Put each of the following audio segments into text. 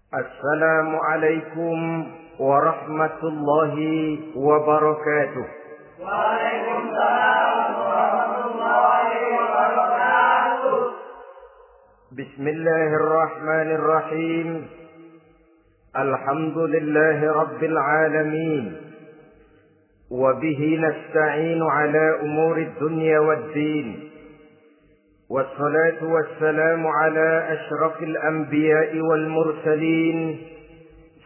Assalamualaikum warahmatullahi wabarakatuh. Waalaikumsalam warahmatullahi wabarakatuh. Bismillahirrahmanirrahim. Alhamdulillahi rabbil alamin. Wabihi nasta'inu ala umuri dunya waddin. والصلاة والسلام على أشرف الأنبياء والمرسلين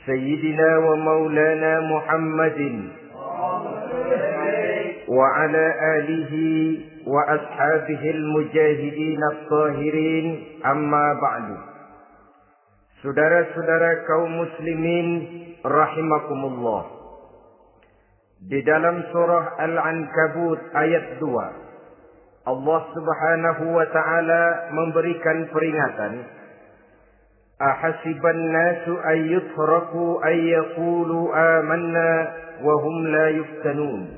سيدنا ومولانا محمد وعلى آله وأصحابه المجاهدين الطاهرين أما بعد. Saudara-saudara kaum muslimin rahimakumullah. Di dalam surah Al-Ankabut ayat 2, Allah Subhanahu wa ta'ala memberikan peringatan. Ahasiban nasu ayyutraku ayyaqulu amanna wa hum la yuftanun.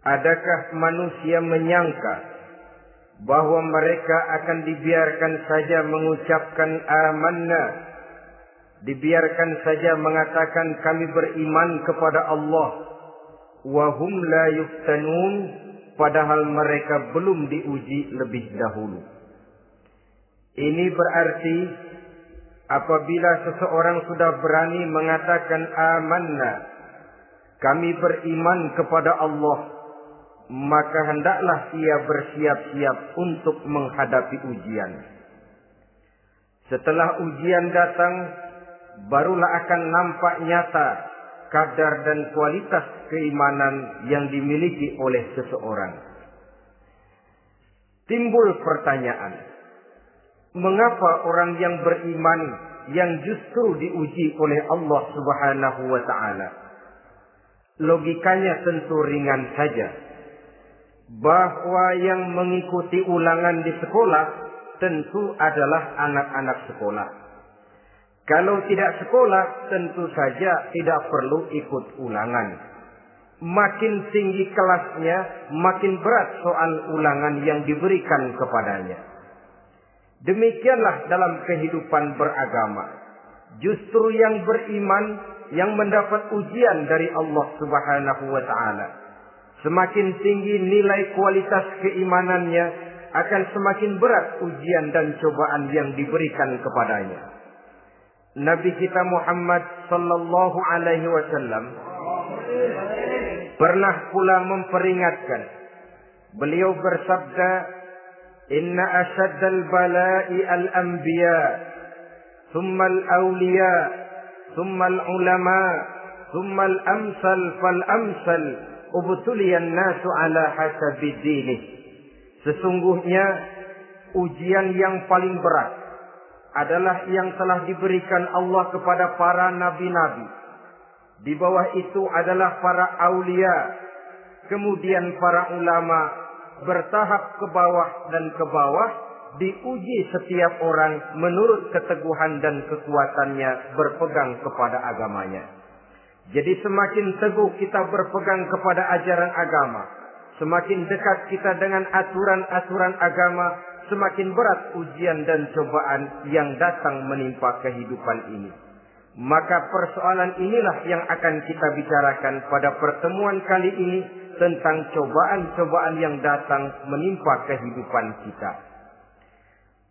Adakah manusia menyangka bahwa mereka akan dibiarkan saja mengucapkan amanna, dibiarkan saja mengatakan kami beriman kepada Allah, wa hum la yuftanun, padahal mereka belum diuji lebih dahulu. Ini berarti apabila seseorang sudah berani mengatakan amanna, kami beriman kepada Allah, maka hendaklah ia bersiap-siap untuk menghadapi ujian. Setelah ujian datang, barulah akan nampak nyata kadar dan kualitas keimanan yang dimiliki oleh seseorang. Timbul pertanyaan, mengapa orang yang beriman yang justru diuji oleh Allah Subhanahu wa ta'ala? Logikanya tentu ringan saja, bahwa yang mengikuti ulangan di sekolah tentu adalah anak-anak sekolah. Kalau tidak sekolah, tentu saja tidak perlu ikut ulangan. Makin tinggi kelasnya, makin berat soal ulangan yang diberikan kepadanya. Demikianlah dalam kehidupan beragama. Justru yang beriman, yang mendapat ujian dari Allah Subhanahu wa ta'ala, semakin tinggi nilai kualitas keimanannya, akan semakin berat ujian dan cobaan yang diberikan kepadanya. Nabi kita Muhammad sallallahu alaihi wasallam pernah pula memperingatkan. Beliau bersabda, "Inna asyaddal bala'i al-anbiya, thumma al-awliya, thumma al-ulama, thumma al-amsal fal-amsal, ubtuliyan nasu ala hasabi dinih." Sesungguhnya ujian yang paling berat adalah yang telah diberikan Allah kepada para nabi-nabi. Di bawah itu adalah para aulia, kemudian para ulama, bertahap ke bawah dan ke bawah, diuji setiap orang menurut keteguhan dan kekuatannya berpegang kepada agamanya. Jadi semakin teguh kita berpegang kepada ajaran agama, semakin dekat kita dengan aturan-aturan agama, semakin berat ujian dan cobaan yang datang menimpa kehidupan ini. Maka persoalan inilah yang akan kita bicarakan pada pertemuan kali ini, tentang cobaan-cobaan yang datang menimpa kehidupan kita.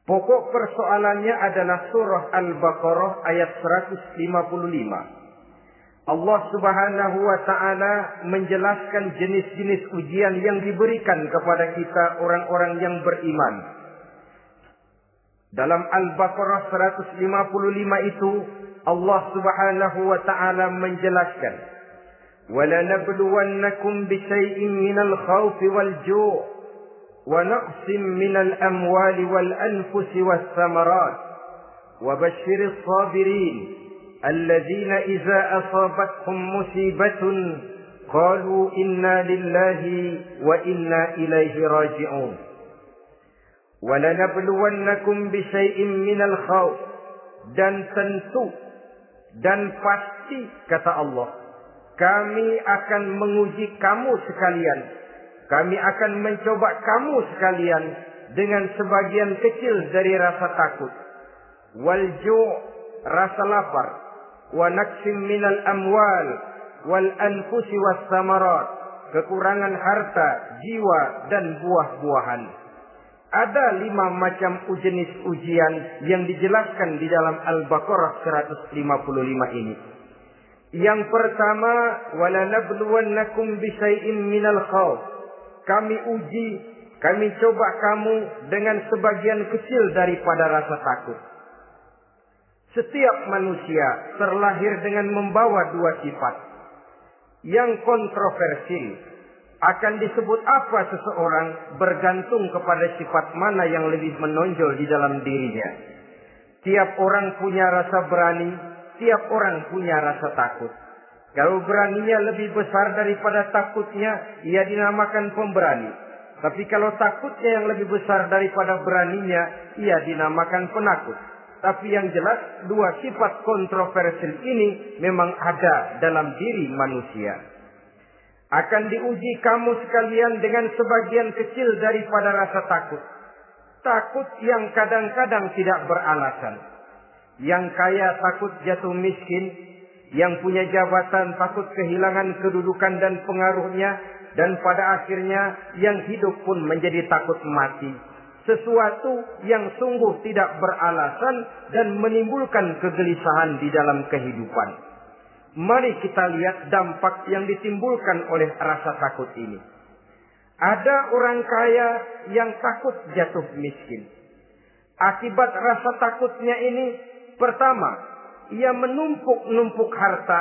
Pokok persoalannya adalah surah Al-Baqarah ayat 155. Allah Subhanahu wa ta'ala menjelaskan jenis-jenis ujian yang diberikan kepada kita orang-orang yang beriman. Dalam Al-Baqarah 155 itu Allah Subhanahu wa ta'ala menjelaskan, وَلَنَبْلُوَنَّكُمْ بِشَيْءٍ مِنَ الْخَوْفِ وَالْجُوعِ وَنَقْصٍ مِنَ الْأَمْوَالِ وَالْأَنْفُسِ وَالثَّمَرَاتِ وَبَشِّرِ الصَّابِرِينَ الَّذِينَ إِذَا أَصَابَتْهُمْ مُصِيبَةٌ قَالُوا إِنَّا لِلَّهِ وَإِنَّا إِلَيْهِ رَاجِعُونَ. وَلَنَبْلُوَنَّكُمْ بِشَيْءٍ مِنَ الْخَوْفِ, dan tentu dan pasti kata Allah, kami akan menguji kamu sekalian, kami akan mencoba kamu sekalian dengan sebagian kecil dari rasa takut. Wal ju', rasa lapar, wa naqsim minal amwal wal anfusi was samarat, kekurangan harta, jiwa dan buah-buahan. Ada 5 macam jenis ujian yang dijelaskan di dalam Al-Baqarah 155 ini. Yang pertama, wala nabluwannakum bisyai'im minal khauf. Kami uji, kami coba kamu dengan sebagian kecil daripada rasa takut. Setiap manusia terlahir dengan membawa 2 sifat. Yang kontroversil, akan disebut apa seseorang bergantung kepada sifat mana yang lebih menonjol di dalam dirinya. Tiap orang punya rasa berani, tiap orang punya rasa takut. Kalau beraninya lebih besar daripada takutnya, ia dinamakan pemberani. Tapi kalau takutnya yang lebih besar daripada beraninya, ia dinamakan penakut. Tapi yang jelas, 2 sifat kontroversial ini memang ada dalam diri manusia. Akan diuji kamu sekalian dengan sebagian kecil daripada rasa takut. Takut yang kadang-kadang tidak beralasan. Yang kaya takut jatuh miskin. Yang punya jabatan takut kehilangan kedudukan dan pengaruhnya. Dan pada akhirnya yang hidup pun menjadi takut mati. Sesuatu yang sungguh tidak beralasan dan menimbulkan kegelisahan di dalam kehidupan. Mari kita lihat dampak yang ditimbulkan oleh rasa takut ini. Ada orang kaya yang takut jatuh miskin. Akibat rasa takutnya ini, pertama, ia menumpuk-numpuk harta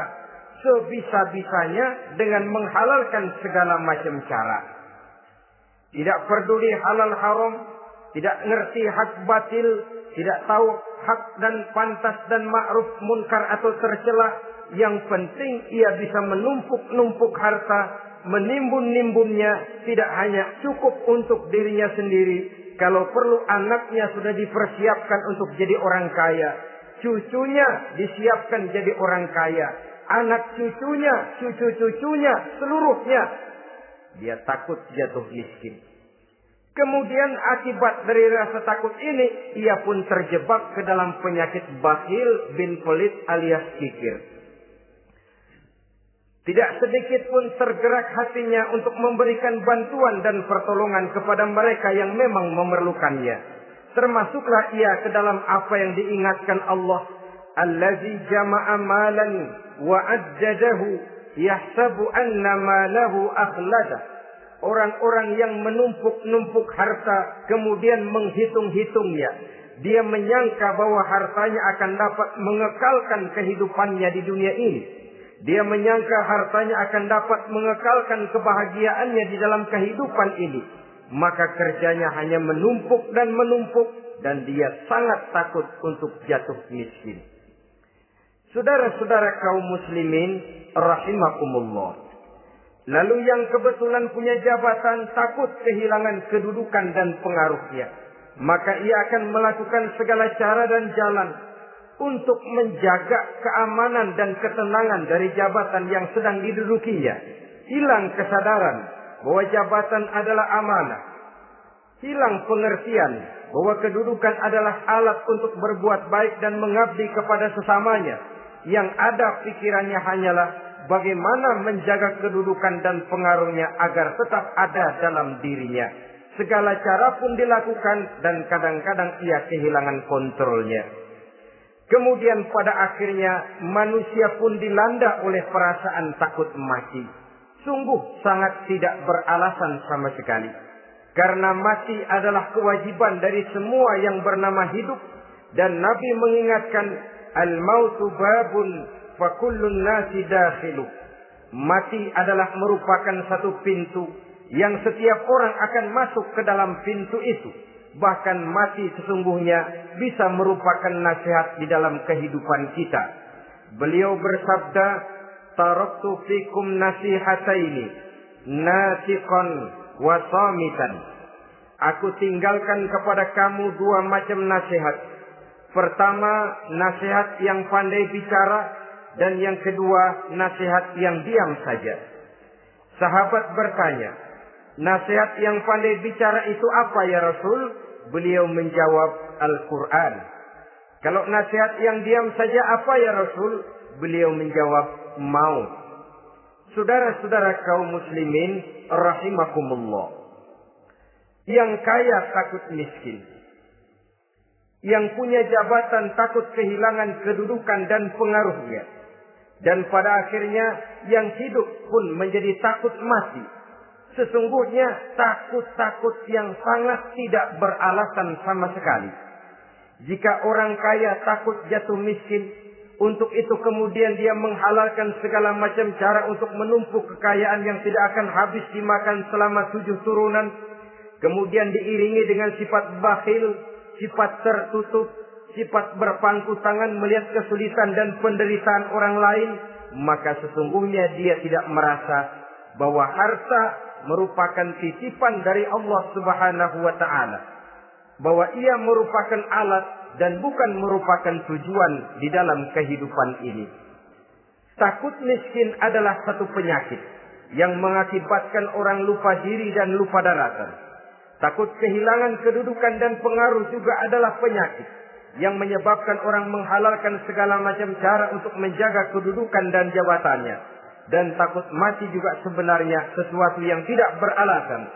sebisa-bisanya dengan menghalalkan segala macam cara. Tidak peduli halal haram, tidak ngerti hak batil, tidak tahu hak dan pantas dan ma'ruf munkar atau tercela. Yang penting ia bisa menumpuk-numpuk harta, menimbun-nimbunnya, tidak hanya cukup untuk dirinya sendiri. Kalau perlu anaknya sudah dipersiapkan untuk jadi orang kaya. Cucunya disiapkan jadi orang kaya. Anak cucunya, cucu-cucunya, seluruhnya. Dia takut jatuh miskin. Kemudian akibat dari rasa takut ini, ia pun terjebak ke dalam penyakit bakhil bin pelit alias kikir. Tidak sedikit pun tergerak hatinya untuk memberikan bantuan dan pertolongan kepada mereka yang memang memerlukannya. Termasuklah ia ke dalam apa yang diingatkan Allah. Allazi jama'a malan wa addadahu yahsabu anna malahu akhlada. Orang-orang yang menumpuk-numpuk harta kemudian menghitung-hitungnya. Dia menyangka bahwa hartanya akan dapat mengekalkan kehidupannya di dunia ini. Dia menyangka hartanya akan dapat mengekalkan kebahagiaannya di dalam kehidupan ini. Maka kerjanya hanya menumpuk dan menumpuk. Dan dia sangat takut untuk jatuh miskin. Saudara-saudara kaum muslimin rahimakumullah. Lalu yang kebetulan punya jabatan takut kehilangan kedudukan dan pengaruhnya. Maka ia akan melakukan segala cara dan jalan untuk menjaga keamanan dan ketenangan dari jabatan yang sedang didudukinya. Hilang kesadaran bahwa jabatan adalah amanah. Hilang pengertian bahwa kedudukan adalah alat untuk berbuat baik dan mengabdi kepada sesamanya. Yang ada pikirannya hanyalah bagaimana menjaga kedudukan dan pengaruhnya agar tetap ada dalam dirinya. Segala cara pun dilakukan dan kadang-kadang ia kehilangan kontrolnya. Kemudian pada akhirnya manusia pun dilanda oleh perasaan takut mati. Sungguh sangat tidak beralasan sama sekali. Karena mati adalah kewajiban dari semua yang bernama hidup. Dan Nabi mengingatkan, al-mautu babun fa kullun nasi dakhilu. Mati adalah merupakan satu pintu yang setiap orang akan masuk ke dalam pintu itu. Bahkan mati sesungguhnya bisa merupakan nasihat di dalam kehidupan kita. Beliau bersabda, taraktu fikum nasihataini, nasiqan wa samitan. Aku tinggalkan kepada kamu 2 macam nasihat. Pertama, nasihat yang pandai bicara, dan yang kedua, nasihat yang diam saja. Sahabat bertanya, nasihat yang pandai bicara itu apa ya Rasul? Beliau menjawab, Al-Quran. Kalau nasihat yang diam saja apa ya Rasul? Beliau menjawab, mau. Saudara-saudara kaum muslimin rahimakumullah. Yang kaya takut miskin. Yang punya jabatan takut kehilangan kedudukan dan pengaruhnya. Dan pada akhirnya yang hidup pun menjadi takut mati. Sesungguhnya takut-takut yang sangat tidak beralasan sama sekali. Jika orang kaya takut jatuh miskin, untuk itu kemudian dia menghalalkan segala macam cara untuk menumpuk kekayaan yang tidak akan habis dimakan selama 7 turunan. Kemudian diiringi dengan sifat bakhil, sifat tertutup, sifat berpangku tangan melihat kesulitan dan penderitaan orang lain. Maka sesungguhnya dia tidak merasa bahwa harta merupakan titipan dari Allah Subhanahu wa ta'ala. Bahwa ia merupakan alat dan bukan merupakan tujuan di dalam kehidupan ini. Takut miskin adalah satu penyakit yang mengakibatkan orang lupa diri dan lupa daratan. Takut kehilangan kedudukan dan pengaruh juga adalah penyakit yang menyebabkan orang menghalalkan segala macam cara untuk menjaga kedudukan dan jabatannya. Dan takut mati juga sebenarnya sesuatu yang tidak beralasan.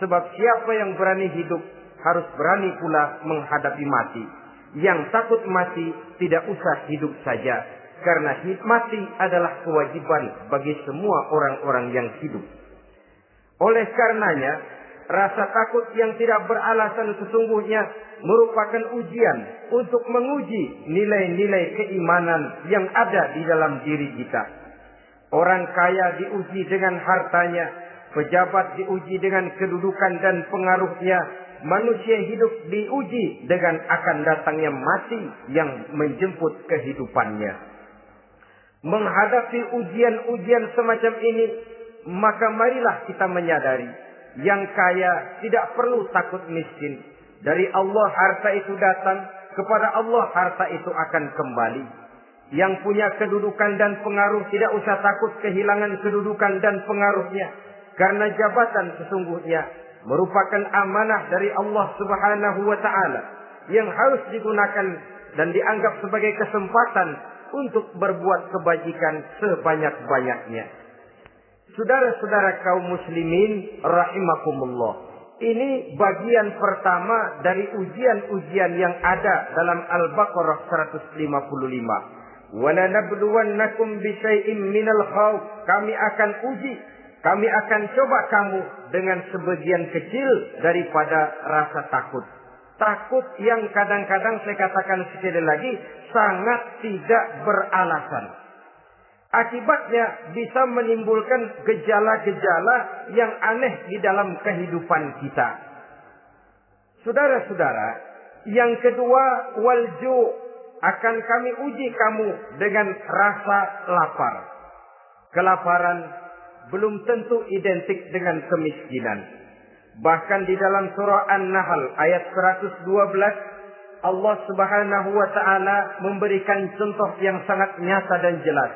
Sebab siapa yang berani hidup harus berani pula menghadapi mati. Yang takut mati tidak usah hidup saja. Karena mati adalah kewajiban bagi semua orang-orang yang hidup. Oleh karenanya, rasa takut yang tidak beralasan sesungguhnya merupakan ujian untuk menguji nilai-nilai keimanan yang ada di dalam diri kita. Orang kaya diuji dengan hartanya, pejabat diuji dengan kedudukan dan pengaruhnya, manusia hidup diuji dengan akan datangnya mati yang menjemput kehidupannya. Menghadapi ujian-ujian semacam ini, maka marilah kita menyadari, yang kaya tidak perlu takut miskin. Dari Allah harta itu datang, kepada Allah harta itu akan kembali. Yang punya kedudukan dan pengaruh tidak usah takut kehilangan kedudukan dan pengaruhnya. Karena jabatan sesungguhnya merupakan amanah dari Allah Subhanahu wa ta'ala yang harus digunakan dan dianggap sebagai kesempatan untuk berbuat kebajikan sebanyak-banyaknya. Saudara-saudara kaum muslimin rahimakumullah. Ini bagian pertama dari ujian-ujian yang ada dalam Al-Baqarah 155. Wala nabluwannakum bisyai'im minal khauf. Kami akan uji, kami akan coba kamu dengan sebagian kecil daripada rasa takut. Takut yang kadang-kadang saya katakan sekali lagi sangat tidak beralasan. Akibatnya bisa menimbulkan gejala-gejala yang aneh di dalam kehidupan kita. Saudara-saudara, yang kedua, walju, akan kami uji kamu dengan rasa lapar. Kelaparan belum tentu identik dengan kemiskinan. Bahkan di dalam surah An-Nahl ayat 112, Allah Subhanahu wa ta'ala memberikan contoh yang sangat nyata dan jelas.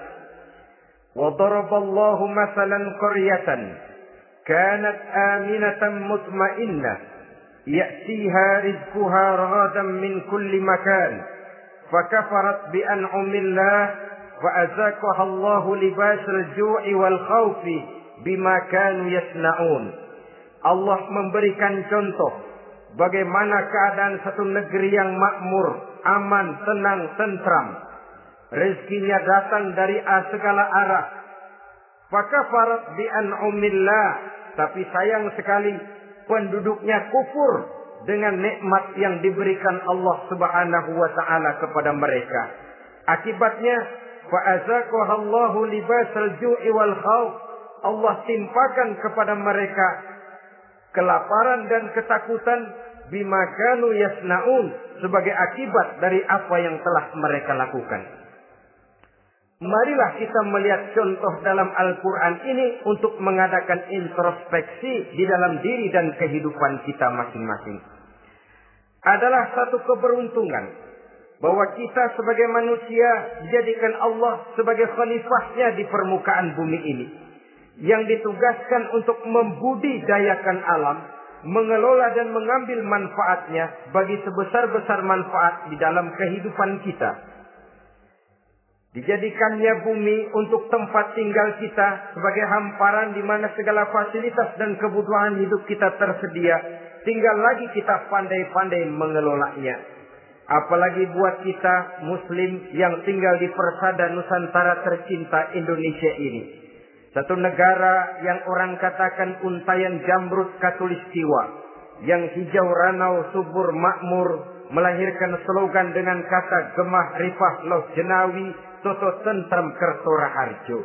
وَضَرَبَ اللَّهُ مَثَلًا قَرْيَةً كَانَتْ آمِنَةً مُطْمَئِنَّةً يَأْتِيهَا رِزْقُهَا رَغَدًا مِنْ كُلِّ مَكَانٍ فَكَفَرَتْ بِأَنْعُمِ اللَّهِ فَأَذَاقَهَا اللَّهُ لِبَاسَ الْجُوعِ وَالْخَوْفِ بِمَا كَانُوا يَصْنَعُونَ. Allah memberikan contoh bagaimana keadaan satu negeri yang makmur, aman, tenang, tentram. Rezekinya datang dari segala arah. Fakafarat bi an'umillah, tapi sayang sekali penduduknya kufur dengan nikmat yang diberikan Allah Subhanahu wa ta'ala kepada mereka. Akibatnya fa'azaqahallahu libasal ju'i wal khauf. Allah timpakan kepada mereka kelaparan dan ketakutan bima kanu yasnaun, sebagai akibat dari apa yang telah mereka lakukan. Marilah kita melihat contoh dalam Al-Quran ini untuk mengadakan introspeksi di dalam diri dan kehidupan kita masing-masing. Adalah satu keberuntungan bahwa kita sebagai manusia dijadikan Allah sebagai khalifahnya di permukaan bumi ini, yang ditugaskan untuk membudidayakan alam, mengelola dan mengambil manfaatnya bagi sebesar-besar manfaat di dalam kehidupan kita. Dijadikannya bumi untuk tempat tinggal kita sebagai hamparan di mana segala fasilitas dan kebutuhan hidup kita tersedia. Tinggal lagi kita pandai-pandai mengelolanya. Apalagi buat kita Muslim yang tinggal di persada Nusantara tercinta Indonesia ini. Satu negara yang orang katakan untayan jamrut katulistiwa, yang hijau ranau subur makmur, melahirkan slogan dengan kata gemah rifah loh jenawi toto tentrem kerto raharjo.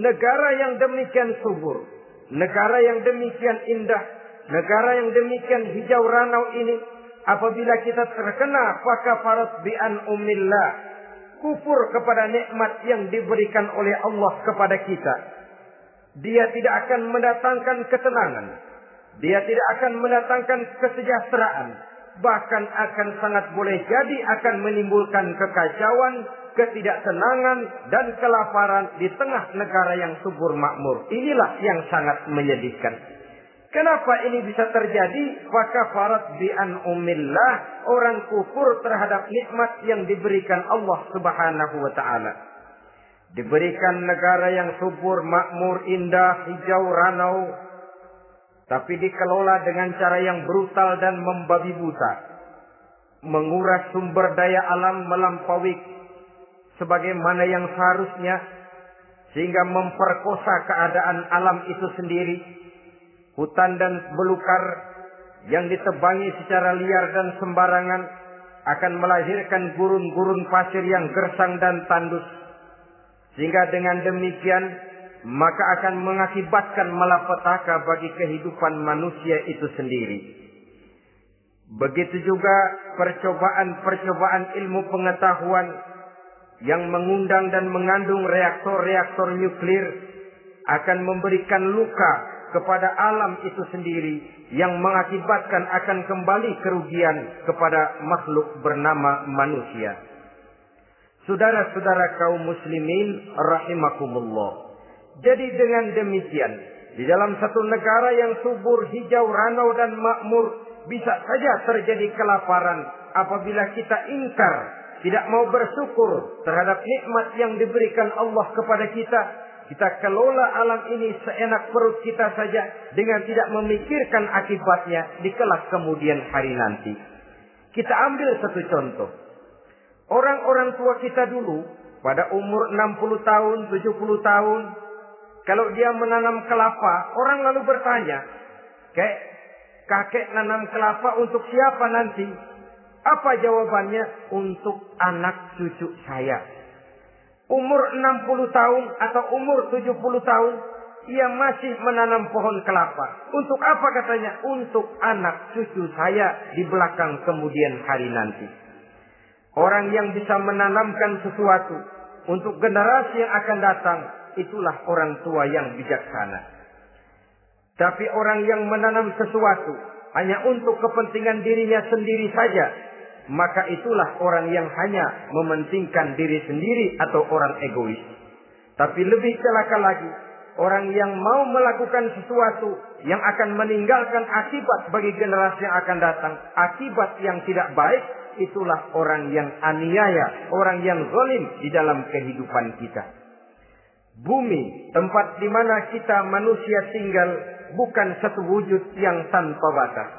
Negara yang demikian subur, negara yang demikian indah, negara yang demikian hijau ranau ini, apabila kita terkena fakafarat bi'an umillah, kufur kepada nikmat yang diberikan oleh Allah kepada kita, dia tidak akan mendatangkan ketenangan, dia tidak akan mendatangkan kesejahteraan, bahkan akan sangat boleh jadi akan menimbulkan kekacauan, ketidaktenangan dan kelaparan di tengah negara yang subur makmur. Inilah yang sangat menyedihkan. Kenapa ini bisa terjadi? Fakafarat bi'an umillah, orang kufur terhadap nikmat yang diberikan Allah Subhanahu wa taala. Diberikan negara yang subur, makmur, indah, hijau ranau, tapi dikelola dengan cara yang brutal dan membabi buta. Menguras sumber daya alam melampaui sebagaimana yang seharusnya, sehingga memperkosa keadaan alam itu sendiri. Hutan dan belukar yang ditebangi secara liar dan sembarangan akan melahirkan gurun-gurun pasir yang gersang dan tandus. Sehingga dengan demikian maka akan mengakibatkan malapetaka bagi kehidupan manusia itu sendiri. Begitu juga percobaan-percobaan ilmu pengetahuan yang mengundang dan mengandung reaktor-reaktor nuklir akan memberikan luka kepada alam itu sendiri, yang mengakibatkan akan kembali kerugian kepada makhluk bernama manusia. Saudara-saudara kaum muslimin rahimakumullah. Jadi dengan demikian, di dalam satu negara yang subur, hijau, ranau dan makmur, bisa saja terjadi kelaparan apabila kita ingkar, tidak mau bersyukur terhadap nikmat yang diberikan Allah kepada kita. Kita kelola alam ini seenak perut kita saja dengan tidak memikirkan akibatnya di kelak kemudian hari nanti. Kita ambil satu contoh. Orang-orang tua kita dulu pada umur 60 tahun, 70 tahun, kalau dia menanam kelapa, orang lalu bertanya, kakek nanam kelapa untuk siapa nanti? Apa jawabannya? Untuk anak cucu saya. Umur 60 tahun atau umur 70 tahun, ia masih menanam pohon kelapa. Untuk apa katanya? Untuk anak cucu saya di belakang kemudian hari nanti. Orang yang bisa menanamkan sesuatu untuk generasi yang akan datang, itulah orang tua yang bijaksana. Tapi orang yang menanam sesuatu hanya untuk kepentingan dirinya sendiri saja, maka itulah orang yang hanya mementingkan diri sendiri atau orang egois. Tapi lebih celaka lagi, orang yang mau melakukan sesuatu yang akan meninggalkan akibat bagi generasi yang akan datang, akibat yang tidak baik, itulah orang yang aniaya, orang yang zalim di dalam kehidupan kita. Bumi, tempat di mana kita manusia tinggal, bukan satu wujud yang tanpa batas.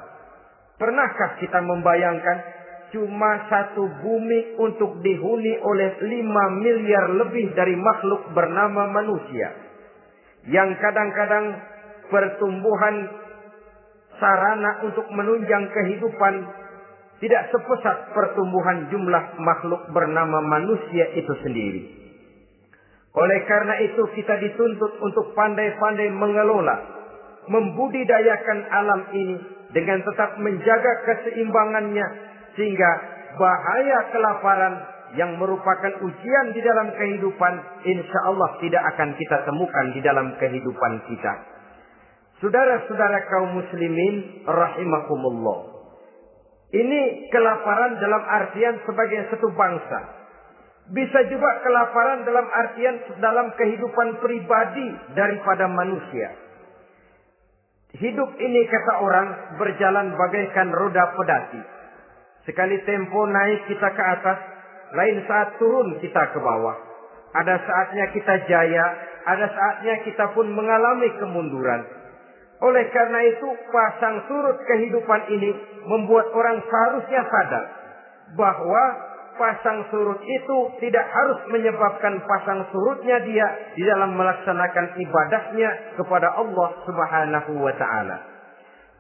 Pernahkah kita membayangkan cuma satu bumi untuk dihuni oleh 5 miliar lebih dari makhluk bernama manusia, yang kadang-kadang pertumbuhan sarana untuk menunjang kehidupan tidak sepesat pertumbuhan jumlah makhluk bernama manusia itu sendiri. Oleh karena itu kita dituntut untuk pandai-pandai mengelola, membudidayakan alam ini dengan tetap menjaga keseimbangannya, sehingga bahaya kelaparan yang merupakan ujian di dalam kehidupan, insya Allah tidak akan kita temukan di dalam kehidupan kita. Saudara-saudara kaum muslimin rahimakumullah. Ini kelaparan dalam artian sebagai satu bangsa. Bisa juga kelaparan dalam artian dalam kehidupan pribadi daripada manusia. Hidup ini kata orang berjalan bagaikan roda pedati. Sekali tempo naik kita ke atas, lain saat turun kita ke bawah. Ada saatnya kita jaya, ada saatnya kita pun mengalami kemunduran. Oleh karena itu, pasang surut kehidupan ini membuat orang seharusnya sadar bahwa pasang surut itu tidak harus menyebabkan pasang surutnya dia di dalam melaksanakan ibadahnya kepada Allah Subhanahu wa Ta'ala.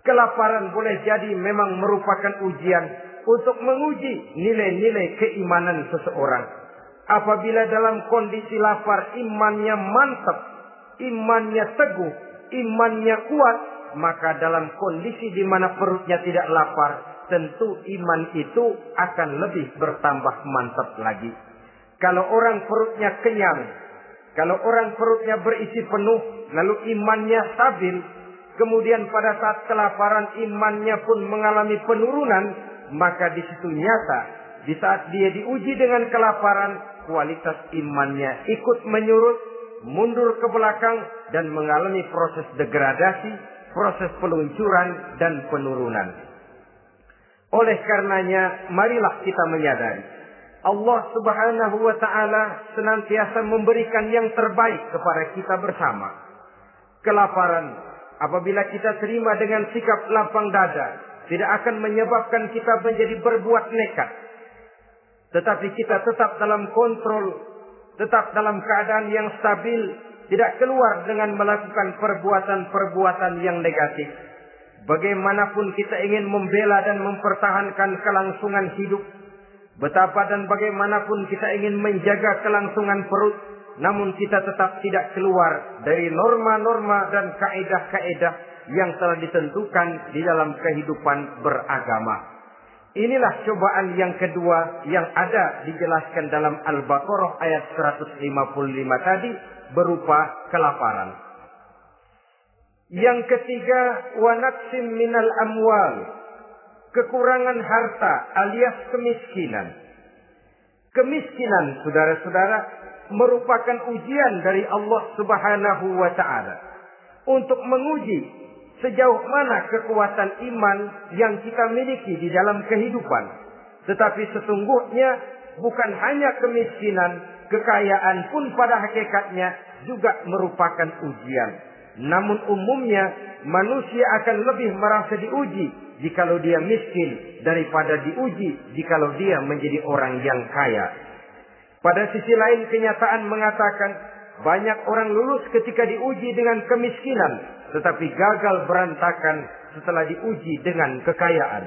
Kelaparan boleh jadi memang merupakan ujian untuk menguji nilai-nilai keimanan seseorang. Apabila dalam kondisi lapar imannya mantap, imannya teguh, imannya kuat, maka dalam kondisi di mana perutnya tidak lapar, tentu iman itu akan lebih bertambah mantap lagi. Kalau orang perutnya kenyang, kalau orang perutnya berisi penuh, lalu imannya stabil, kemudian pada saat kelaparan imannya pun mengalami penurunan, maka di situ nyata, di saat dia diuji dengan kelaparan, kualitas imannya ikut menyurut, mundur ke belakang, dan mengalami proses degradasi, proses peluncuran dan penurunan. Oleh karenanya, marilah kita menyadari Allah Subhanahu wa Ta'ala senantiasa memberikan yang terbaik kepada kita bersama. Kelaparan, apabila kita terima dengan sikap lapang dada, tidak akan menyebabkan kita menjadi berbuat nekat. Tetapi kita tetap dalam kontrol, tetap dalam keadaan yang stabil, tidak keluar dengan melakukan perbuatan-perbuatan yang negatif. Bagaimanapun kita ingin membela dan mempertahankan kelangsungan hidup, betapa dan bagaimanapun kita ingin menjaga kelangsungan perut, namun kita tetap tidak keluar dari norma-norma dan kaedah-kaedah yang telah ditentukan di dalam kehidupan beragama. Inilah cobaan yang kedua yang ada dijelaskan dalam Al-Baqarah ayat 155 tadi, berupa kelaparan. Yang ketiga, wa naqsim minal amwal, kekurangan harta alias kemiskinan. Kemiskinan, saudara-saudara, merupakan ujian dari Allah Subhanahu wa Ta'ala untuk menguji sejauh mana kekuatan iman yang kita miliki di dalam kehidupan. Tetapi sesungguhnya bukan hanya kemiskinan, kekayaan pun pada hakikatnya juga merupakan ujian. Namun umumnya manusia akan lebih merasa diuji jikalau dia miskin daripada diuji jikalau dia menjadi orang yang kaya. Pada sisi lain kenyataan mengatakan banyak orang lulus ketika diuji dengan kemiskinan, tetapi gagal berantakan setelah diuji dengan kekayaan.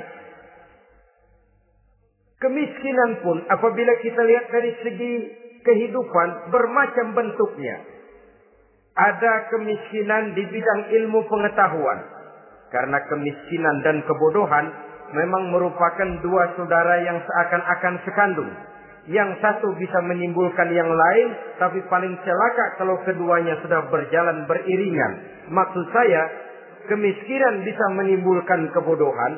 Kemiskinan pun apabila kita lihat dari segi kehidupan bermacam bentuknya. Ada kemiskinan di bidang ilmu pengetahuan. Karena kemiskinan dan kebodohan memang merupakan dua saudara yang seakan-akan sekandung. Yang satu bisa menimbulkan yang lain, tapi paling celaka kalau keduanya sudah berjalan beriringan. Maksud saya, kemiskinan bisa menimbulkan kebodohan,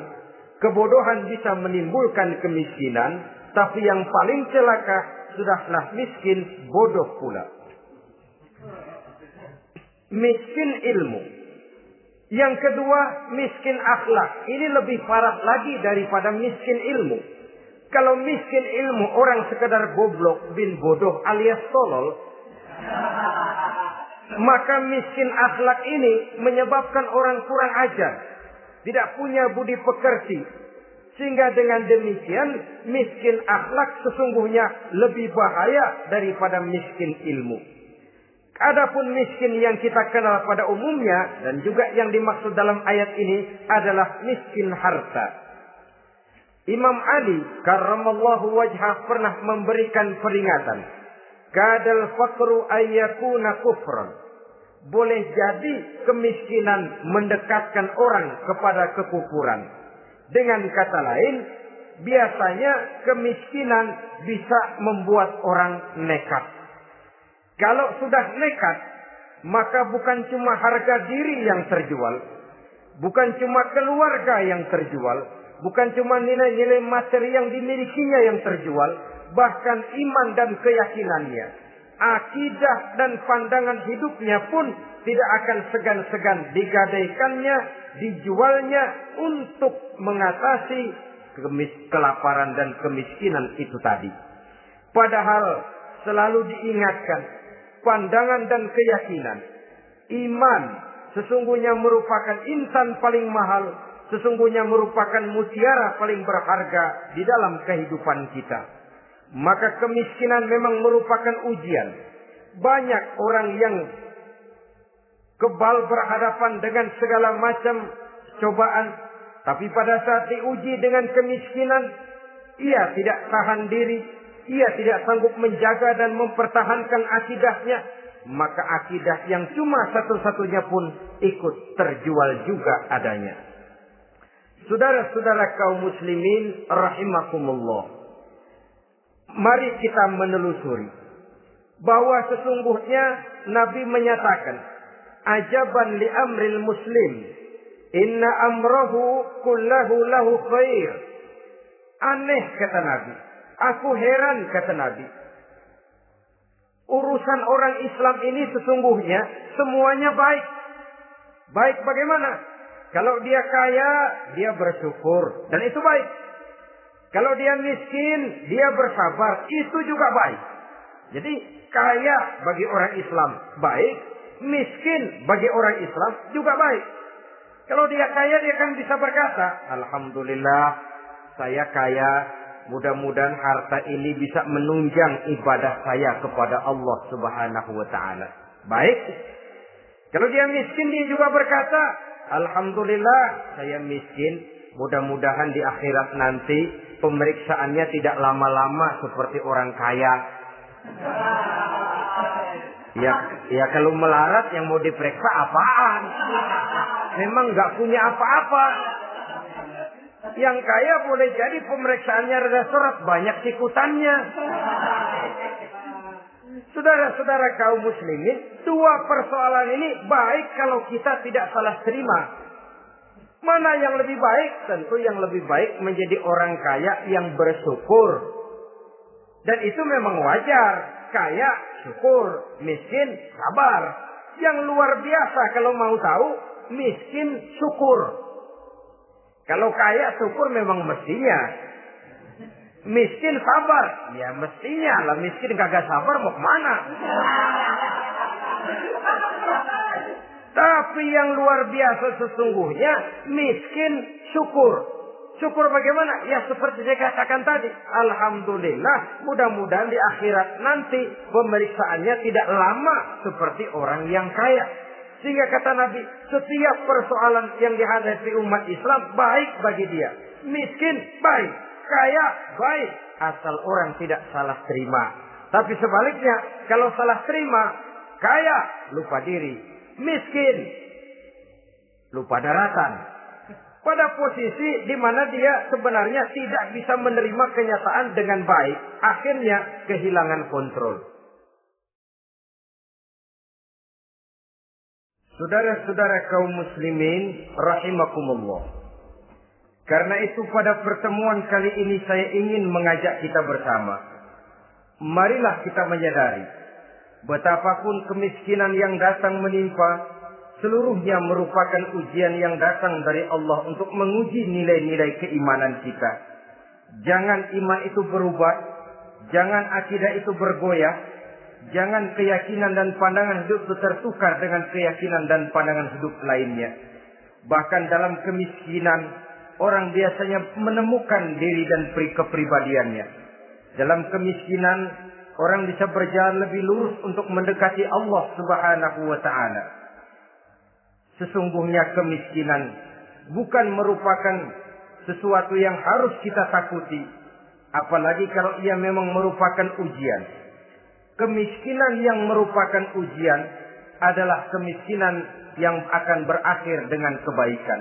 kebodohan bisa menimbulkan kemiskinan, tapi yang paling celaka sudahlah miskin, bodoh pula. Miskin ilmu. Yang kedua, miskin akhlak. Ini lebih parah lagi daripada miskin ilmu. Kalau miskin ilmu orang sekedar goblok bin bodoh alias tolol, maka miskin akhlak ini menyebabkan orang kurang ajar, tidak punya budi pekerti. Sehingga dengan demikian miskin akhlak sesungguhnya lebih bahaya daripada miskin ilmu. Adapun miskin yang kita kenal pada umumnya dan juga yang dimaksud dalam ayat ini adalah miskin harta. Imam Ali karramallahu wajhah pernah memberikan peringatan. Kadal faqru ayyakuna kufran. Boleh jadi kemiskinan mendekatkan orang kepada kekufuran. Dengan kata lain, biasanya kemiskinan bisa membuat orang nekat. Kalau sudah nekat, maka bukan cuma harga diri yang terjual, bukan cuma keluarga yang terjual, bukan cuma nilai-nilai materi yang dimilikinya yang terjual, bahkan iman dan keyakinannya, akidah dan pandangan hidupnya pun tidak akan segan-segan digadaikannya dijualnya untuk mengatasi kelaparan dan kemiskinan itu tadi. Padahal selalu diingatkan, pandangan dan keyakinan, iman sesungguhnya merupakan insan paling mahal, sesungguhnya merupakan mutiara paling berharga di dalam kehidupan kita. Maka kemiskinan memang merupakan ujian. Banyak orang yang kebal berhadapan dengan segala macam cobaan, tapi pada saat diuji dengan kemiskinan, ia tidak tahan diri, ia tidak sanggup menjaga dan mempertahankan akidahnya, maka akidah yang cuma satu-satunya pun ikut terjual juga adanya. Saudara-saudara kaum muslimin rahimakumullah, mari kita menelusuri bahwa sesungguhnya Nabi menyatakan, ajaban li amril muslim, inna amrahu kullahu lahu khair. Aneh kata Nabi, aku heran kata Nabi, urusan orang Islam ini sesungguhnya semuanya baik. Baik bagaimana? Kalau dia kaya, dia bersyukur, dan itu baik. Kalau dia miskin, dia bersabar, itu juga baik. Jadi kaya bagi orang Islam baik, miskin bagi orang Islam juga baik. Kalau dia kaya, dia kan bisa berkata, alhamdulillah saya kaya, mudah-mudahan harta ini bisa menunjang ibadah saya kepada Allah Subhanahu wa taala. Baik. Kalau dia miskin, dia juga berkata, alhamdulillah saya miskin, mudah-mudahan di akhirat nanti pemeriksaannya tidak lama-lama seperti orang kaya. Ya kalau melarat yang mau diperiksa apaan? Memang nggak punya apa-apa. Yang kaya boleh jadi pemeriksaannya rada seret, banyak sikutannya. Saudara-saudara kaum muslimin, dua persoalan ini baik kalau kita tidak salah terima. Mana yang lebih baik? Tentu yang lebih baik menjadi orang kaya yang bersyukur. Dan itu memang wajar. Kaya, syukur. Miskin, sabar. Yang luar biasa kalau mau tahu, miskin, syukur. Kalau kaya, syukur memang mestinya. Miskin, sabar. Ya mestinya lah. Miskin kagak sabar mau kemana? Tapi yang luar biasa sesungguhnya, miskin, syukur. Syukur bagaimana? Ya seperti saya katakan tadi. Alhamdulillah, mudah-mudahan di akhirat nanti pemeriksaannya tidak lama seperti orang yang kaya. Sehingga kata Nabi, setiap persoalan yang dihadapi umat Islam baik bagi dia. Miskin, baik. Kaya, baik. Asal orang tidak salah terima. Tapi sebaliknya, kalau salah terima, kaya, lupa diri. Miskin, lupa daratan. Pada posisi di mana dia sebenarnya tidak bisa menerima kenyataan dengan baik. Akhirnya kehilangan kontrol. Saudara-saudara kaum muslimin rahimakumullah. Karena itu pada pertemuan kali ini saya ingin mengajak kita bersama. Marilah kita menyadari betapapun kemiskinan yang datang menimpa, seluruhnya merupakan ujian yang datang dari Allah untuk menguji nilai-nilai keimanan kita. Jangan iman itu berubah. Jangan akidah itu bergoyah. Jangan keyakinan dan pandangan hidup itu tertukar dengan keyakinan dan pandangan hidup lainnya. Bahkan dalam kemiskinan, orang biasanya menemukan diri dan kepribadiannya. Dalam kemiskinan, orang bisa berjalan lebih lurus untuk mendekati Allah Subhanahu wa ta'ala. Sesungguhnya kemiskinan bukan merupakan sesuatu yang harus kita takuti. Apalagi kalau ia memang merupakan ujian. Kemiskinan yang merupakan ujian adalah kemiskinan yang akan berakhir dengan kebaikan.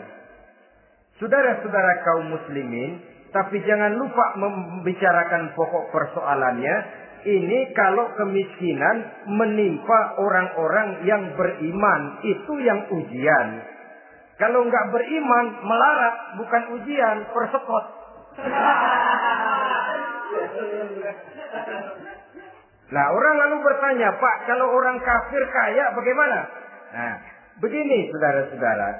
Saudara-saudara kaum muslimin, tapi jangan lupa membicarakan pokok persoalannya. Ini kalau kemiskinan menimpa orang-orang yang beriman, itu yang ujian. Kalau nggak beriman, melarat, bukan ujian, persekot. Nah, orang lalu bertanya, Pak, kalau orang kafir kaya bagaimana? Nah, begini saudara-saudara.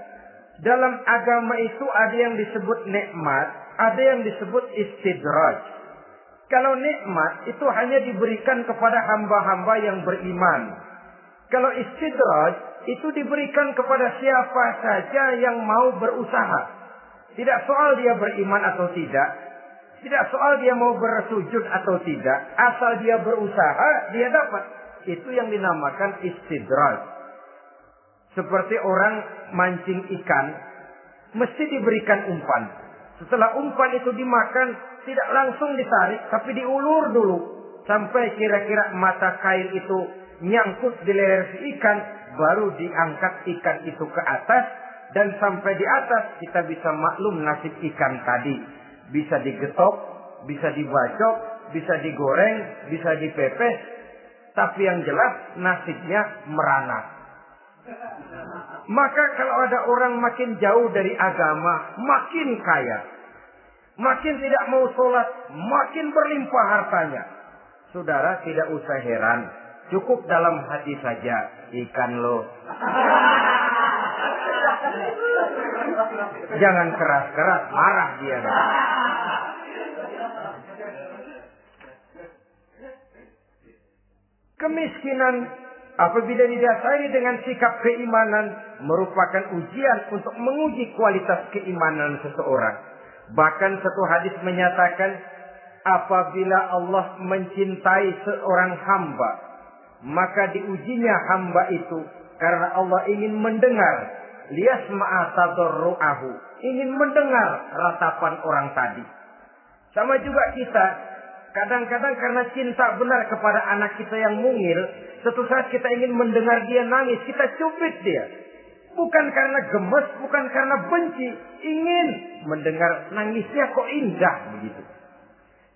Dalam agama itu ada yang disebut nikmat, ada yang disebut istidraj. Kalau nikmat itu hanya diberikan kepada hamba-hamba yang beriman. Kalau istidraj itu diberikan kepada siapa saja yang mau berusaha. Tidak soal dia beriman atau tidak. Tidak soal dia mau bersujud atau tidak. Asal dia berusaha, dia dapat. Itu yang dinamakan istidraj. Seperti orang mancing ikan, mesti diberikan umpan. Setelah umpan itu dimakan, tidak langsung ditarik, tapi diulur dulu. Sampai kira-kira mata kail itu nyangkut di leher si ikan, baru diangkat ikan itu ke atas. Dan sampai di atas kita bisa maklum nasib ikan tadi. Bisa digetok, bisa dibacok, bisa digoreng, bisa dipepes. Tapi yang jelas nasibnya merana. Maka kalau ada orang makin jauh dari agama, makin kaya. Makin tidak mau sholat, makin berlimpah hartanya. Saudara tidak usah heran. Cukup dalam hati saja. Ikan lo. Jangan keras-keras, marah dia. Kemiskinan apabila didasari dengan sikap keimanan merupakan ujian untuk menguji kualitas keimanan seseorang. Bahkan satu hadis menyatakan apabila Allah mencintai seorang hamba, maka diujinya hamba itu karena Allah ingin mendengar liyasma'a tadarru'ahu, ingin mendengar ratapan orang tadi. Sama juga kita, kadang-kadang karena cinta benar kepada anak kita yang mungil, suatu saat kita ingin mendengar dia nangis, kita cubit dia. Bukan karena gemes, bukan karena benci, ingin mendengar nangisnya kok indah begitu.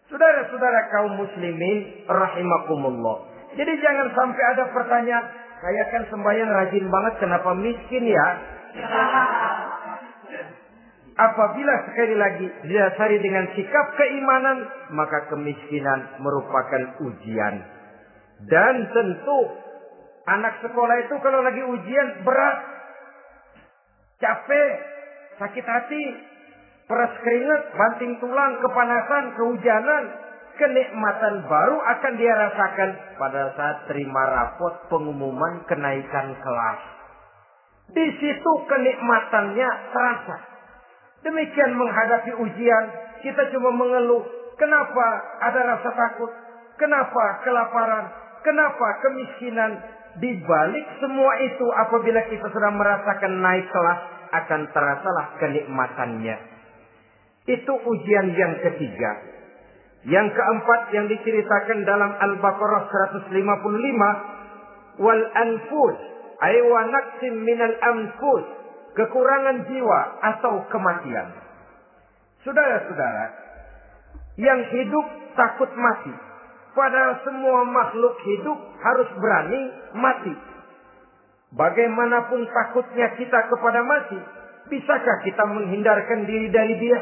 Saudara-saudara kaum muslimin rahimakumullah. Jadi jangan sampai ada pertanyaan, saya kan sembahyang rajin banget, kenapa miskin ya? Apabila sekali lagi didasari dengan sikap keimanan, maka kemiskinan merupakan ujian. Dan tentu anak sekolah itu kalau lagi ujian berat, capek, sakit hati, peras keringat, banting tulang, kepanasan, kehujanan, kenikmatan baru akan dia rasakan pada saat terima rapot pengumuman kenaikan kelas. Di situ kenikmatannya terasa. Demikian menghadapi ujian, kita cuma mengeluh. Kenapa ada rasa takut? Kenapa kelaparan? Kenapa kemiskinan? Di balik semua itu, apabila kita sudah merasakan naik kelas, akan terasalah kenikmatannya. Itu ujian yang ketiga. Yang keempat yang diceritakan dalam Al-Baqarah 155, wal anfus ay wa naqsim minal anfus, kekurangan jiwa atau kematian. Saudara-saudara, yang hidup takut mati. Padahal semua makhluk hidup harus berani mati. Bagaimanapun takutnya kita kepada mati, bisakah kita menghindarkan diri dari dia?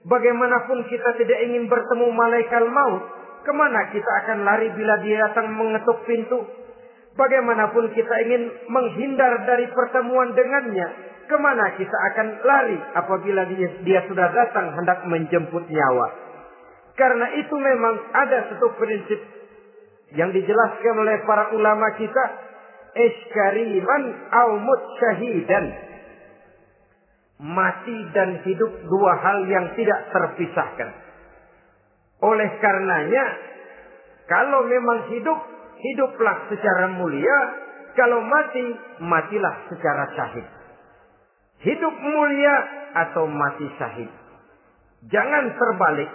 Bagaimanapun kita tidak ingin bertemu malaikat maut, kemana kita akan lari bila dia datang mengetuk pintu? Bagaimanapun kita ingin menghindar dari pertemuan dengannya, kemana kita akan lari apabila dia sudah datang hendak menjemput nyawa? Karena itu memang ada satu prinsip yang dijelaskan oleh para ulama kita, iskariman au mut syahidan. Mati dan hidup dua hal yang tidak terpisahkan. Oleh karenanya, kalau memang hidup, hiduplah secara mulia. Kalau mati, matilah secara syahid. Hidup mulia atau mati syahid. Jangan terbalik.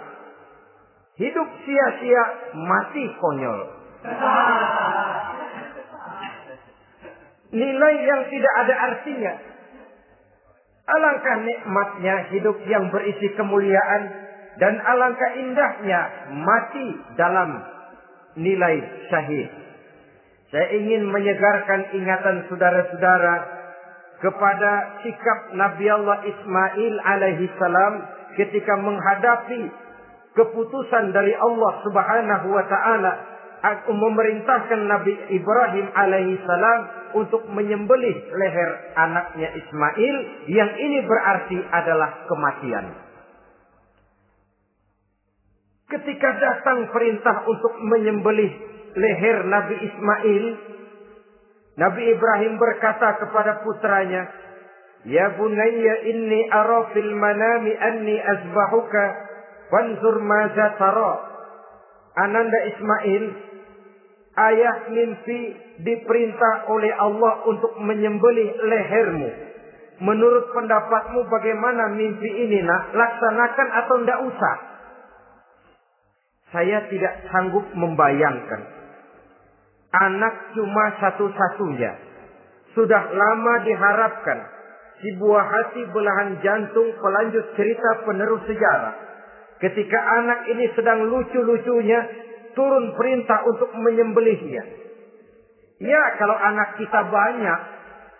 Hidup sia-sia, mati konyol. Nilai yang tidak ada artinya. Alangkah nikmatnya hidup yang berisi kemuliaan, dan alangkah indahnya mati dalam nilai syahid. Saya ingin menyegarkan ingatan saudara-saudara kepada sikap Nabi Allah Ismail alaihi salam ketika menghadapi keputusan dari Allah Subhanahu wa taala memerintahkan Nabi Ibrahim alaihi salam untuk menyembelih leher anaknya Ismail, yang ini berarti adalah kematian. Ketika datang perintah untuk menyembelih leher Nabi Ismail, Nabi Ibrahim berkata kepada putranya, "Ya bunayya inni ara fil manami anni azbahuka fanzur maza tara." Ananda Ismail, ayah mimpi diperintah oleh Allah untuk menyembelih lehermu. Menurut pendapatmu bagaimana mimpi ini, nak? Laksanakan atau tidak usah? Saya tidak sanggup membayangkan. Anak cuma satu-satunya. Sudah lama diharapkan. Si buah hati belahan jantung pelanjut cerita penerus sejarah. Ketika anak ini sedang lucu-lucunya, turun perintah untuk menyembelihnya. Ya, kalau anak kita banyak,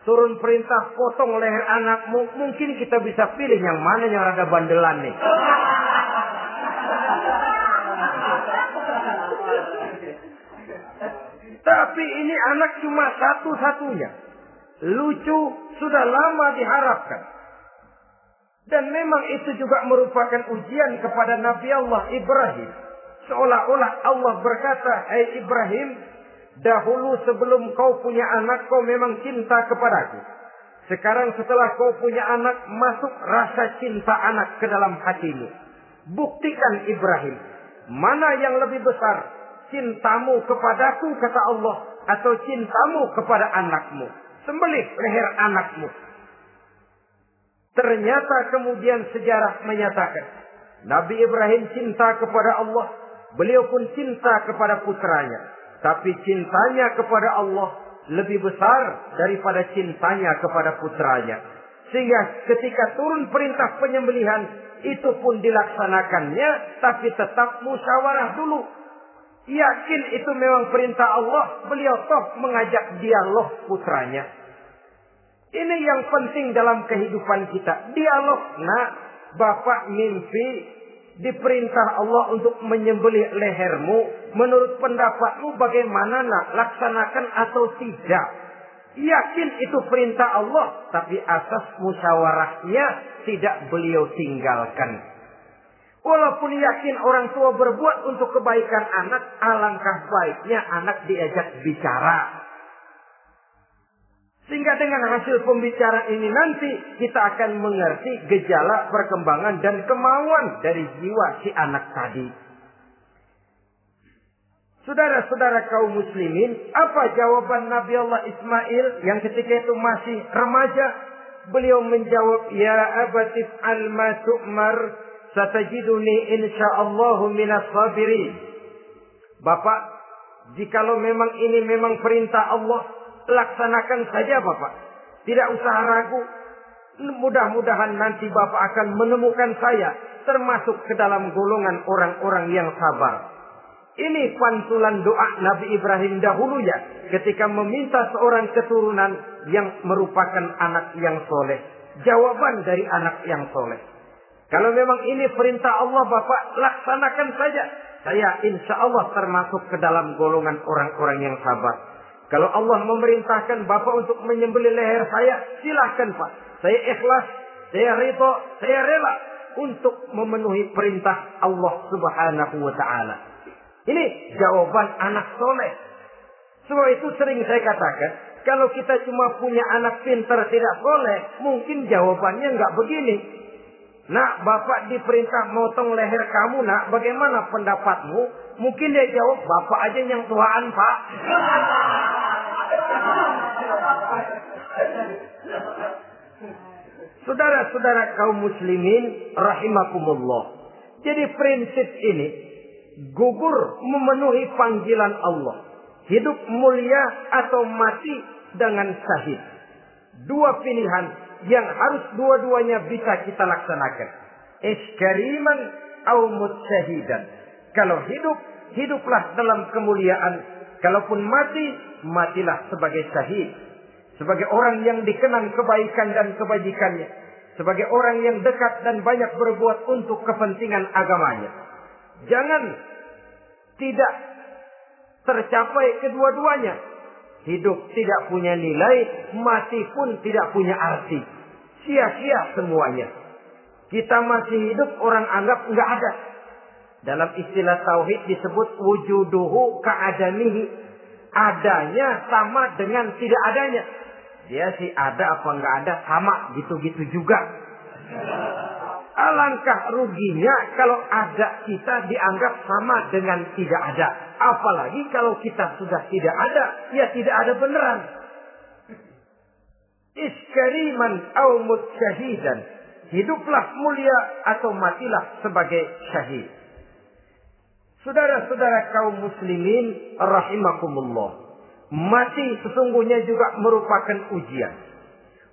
turun perintah potong leher anakmu, mungkin kita bisa pilih yang mana yang rada bandelan nih. Tapi ini anak cuma satu-satunya. Lucu, sudah lama diharapkan. Dan memang itu juga merupakan ujian kepada Nabi Allah Ibrahim. Seolah-olah Allah berkata, "Hai Ibrahim, dahulu sebelum kau punya anak, kau memang cinta kepadaku. Sekarang setelah kau punya anak, masuk rasa cinta anak ke dalam hatimu. Buktikan Ibrahim, mana yang lebih besar? Cintamu kepadaku, kata Allah, atau cintamu kepada anakmu? Sembelih leher anakmu." Ternyata kemudian sejarah menyatakan, Nabi Ibrahim cinta kepada Allah, beliau pun cinta kepada putranya. Tapi cintanya kepada Allah lebih besar daripada cintanya kepada putranya. Sehingga ketika turun perintah penyembelihan, itu pun dilaksanakannya, tapi tetap musyawarah dulu. Yakin itu memang perintah Allah, beliau toh mengajak dialog putranya. Ini yang penting dalam kehidupan kita. Dialog. Nah, bapak mimpi diperintah Allah untuk menyembelih lehermu. Menurut pendapatmu bagaimana, nak? Laksanakan atau tidak? Yakin itu perintah Allah, tapi asas musyawarahnya tidak beliau tinggalkan. Walaupun yakin orang tua berbuat untuk kebaikan anak, alangkah baiknya anak diajak bicara. Sehingga dengan hasil pembicaraan ini nanti kita akan mengerti gejala perkembangan dan kemauan dari jiwa si anak tadi. Saudara-saudara kaum muslimin, apa jawaban Nabi Allah Ismail yang ketika itu masih remaja? Beliau menjawab, "Ya abatif al-ma tu'mar, satajiduni insyaallahu minas sabirin." Bapak, jikalau memang ini memang perintah Allah, laksanakan saja Bapak. Tidak usah ragu. Mudah-mudahan nanti Bapak akan menemukan saya termasuk ke dalam golongan orang-orang yang sabar. Ini pantulan doa Nabi Ibrahim dahulu ya, ketika meminta seorang keturunan yang merupakan anak yang soleh. Jawaban dari anak yang soleh. Kalau memang ini perintah Allah Bapak, laksanakan saja. Saya insya Allah termasuk ke dalam golongan orang-orang yang sabar. Kalau Allah memerintahkan Bapak untuk menyembelih leher saya, silahkan Pak. Saya ikhlas, saya ridho, saya rela untuk memenuhi perintah Allah Subhanahu wa Ta'ala. Ini jawaban anak soleh. Sebab itu sering saya katakan, kalau kita cuma punya anak pintar tidak soleh, mungkin jawabannya nggak begini. Nak, Bapak diperintah motong leher kamu, nak, bagaimana pendapatmu? Mungkin dia jawab, Bapak aja yang tuaan, Pak. Saudara-saudara kaum muslimin rahimakumullah. Jadi prinsip ini gugur memenuhi panggilan Allah. Hidup mulia atau mati dengan syahid. Dua pilihan yang harus dua-duanya bisa kita laksanakan. Iskariman au mutsyahidan. Kalau hidup, hiduplah dalam kemuliaan. Kalaupun mati, matilah sebagai syahid. Sebagai orang yang dikenang kebaikan dan kebajikannya. Sebagai orang yang dekat dan banyak berbuat untuk kepentingan agamanya. Jangan tidak tercapai kedua-duanya. Hidup tidak punya nilai, mati pun tidak punya arti. Sia-sia semuanya. Kita masih hidup, orang anggap enggak ada. Dalam istilah tauhid disebut wujuduhu ka'adamihi. Adanya sama dengan tidak adanya. Dia sih ada apa enggak ada, sama gitu-gitu juga. Alangkah ruginya kalau ada kita dianggap sama dengan tidak ada. Apalagi kalau kita sudah tidak ada, ya tidak ada beneran. Iskariman au mutsyahidan. Hiduplah mulia atau matilah sebagai syahid. Saudara-saudara kaum muslimin rahimakumullah. Mati sesungguhnya juga merupakan ujian.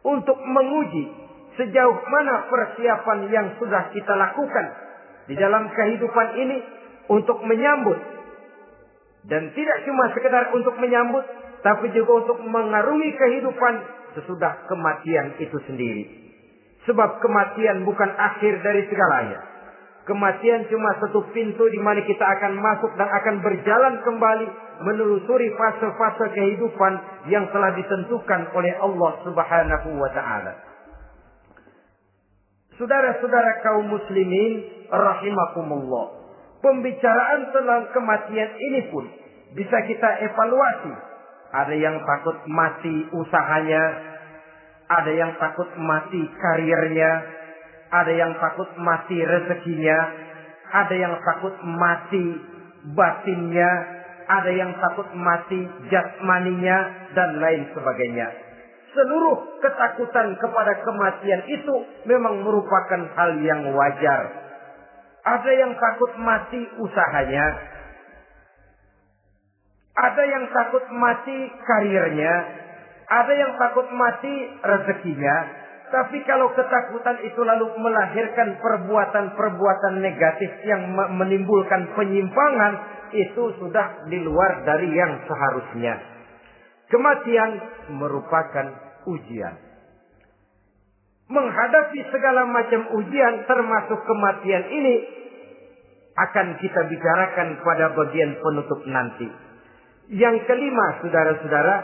Untuk menguji sejauh mana persiapan yang sudah kita lakukan di dalam kehidupan ini untuk menyambut. Dan tidak cuma sekedar untuk menyambut, tapi juga untuk mengarungi kehidupan sesudah kematian itu sendiri. Sebab kematian bukan akhir dari segalanya. Kematian cuma satu pintu di mana kita akan masuk dan akan berjalan kembali menelusuri fase-fase kehidupan yang telah ditentukan oleh Allah Subhanahu wa taala. Saudara-saudara kaum muslimin rahimakumullah. Pembicaraan tentang kematian ini pun bisa kita evaluasi. Ada yang takut mati usahanya, ada yang takut mati karirnya, ada yang takut mati rezekinya, ada yang takut mati batinnya, ada yang takut mati jasmaninya, dan lain sebagainya. Seluruh ketakutan kepada kematian itu memang merupakan hal yang wajar. Ada yang takut mati usahanya, ada yang takut mati karirnya, ada yang takut mati rezekinya. Tapi kalau ketakutan itu lalu melahirkan perbuatan-perbuatan negatif yang menimbulkan penyimpangan, itu sudah di luar dari yang seharusnya. Kematian merupakan ujian. Menghadapi segala macam ujian termasuk kematian ini akan kita bicarakan pada bagian penutup nanti. Yang kelima, saudara-saudara,